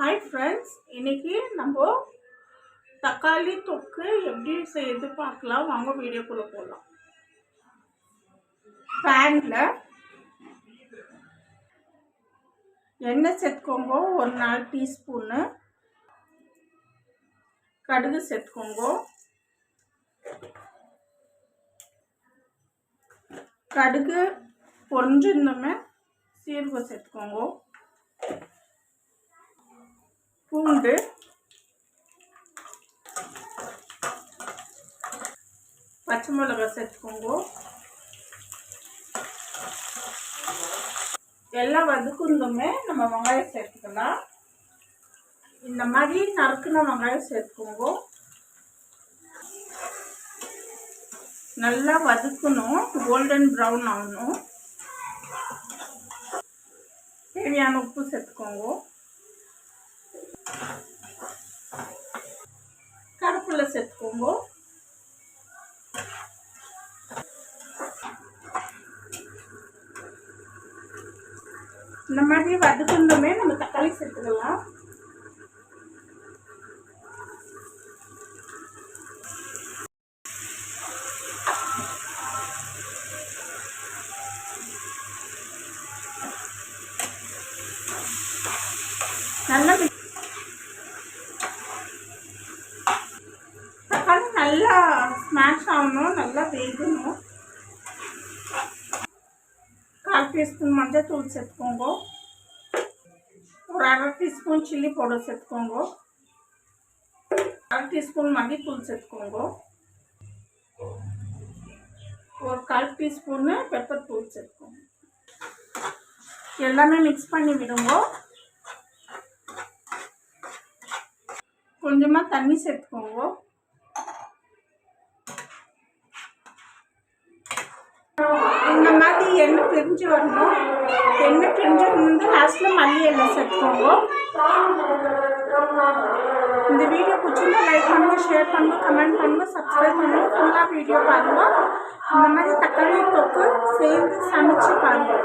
Hi friends, இன்றைக்கி நம்ம தக்காளி தொக்கு எப்படி செய்யறது பார்க்கலாம். வாங்க வீடியோக்குள்ளே போகலாம். பேனில் எண்ணெய் சேர்த்துக்கோங்க. ஒரு 4 டீஸ்பூனு கடுகு சேர்த்துக்கோங்க. கடுகு பொரிஞ்சிருந்தோமே சீரகம் சேர்த்துக்கோங்க. பூண்டு, பச்சை மிளகாய் சேர்த்துக்கோங்க. எல்லாம் வதக்குந்தோமே நம்ம வெங்காயம் சேர்த்துக்கலாம். இந்த மாதிரி நறுக்குன வெங்காயம் சேர்த்துக்கோங்க. நல்லா வதக்கணும், கோல்டன் ப்ரௌன் ஆகணும். தேவையான உப்பு சேர்த்துக்கோங்க. கருவேப்பிலை சேர்த்துக்கோங்க. இந்த மாதிரி வதக்குந்தோமே நம்ம தக்காளி சேர்த்துக்கலாம். நல்லா தக்காளி நல்லா ஸ்மாஷ் ஆகணும், நல்லா வேகணும். 1/4 டீஸ்பூன் மஞ்சள் தூள் சேர்த்துக்கோங்க. ஒரு 1/2 டீஸ்பூன் சில்லி பவுடர் சேர்த்துக்கோங்க. 1/2 டீஸ்பூன் மல்லித்தூள் சேர்த்துக்கோங்க. ஒரு 1/4 டீஸ்பூனு பெப்பர் தூள் சேர்த்துக்கோங்க. எல்லாமே மிக்ஸ் பண்ணி விடுங்க. கொஞ்சமாக தண்ணி சேர்த்துக்கோங்க. இந்த மாதிரி எண்ணெய் பிரிஞ்சு வரணும். எண்ணெய் பிரிஞ்சு வந்து லாஸ்ட்டில் மல்லி எல்லாம் சேர்த்துக்கோங்க. இந்த வீடியோ பிடிச்சிருந்தா லைக் பண்ணுங்கள், ஷேர் பண்ணுங்கள், கமெண்ட் பண்ணுங்கள், சப்ஸ்கிரைப் பண்ணுங்கள். ஃபுல்லாக வீடியோ பாருங்கள். இந்த மாதிரி தக்காளி தொக்கு சேர்ந்து சமைச்சு பாருங்கள்.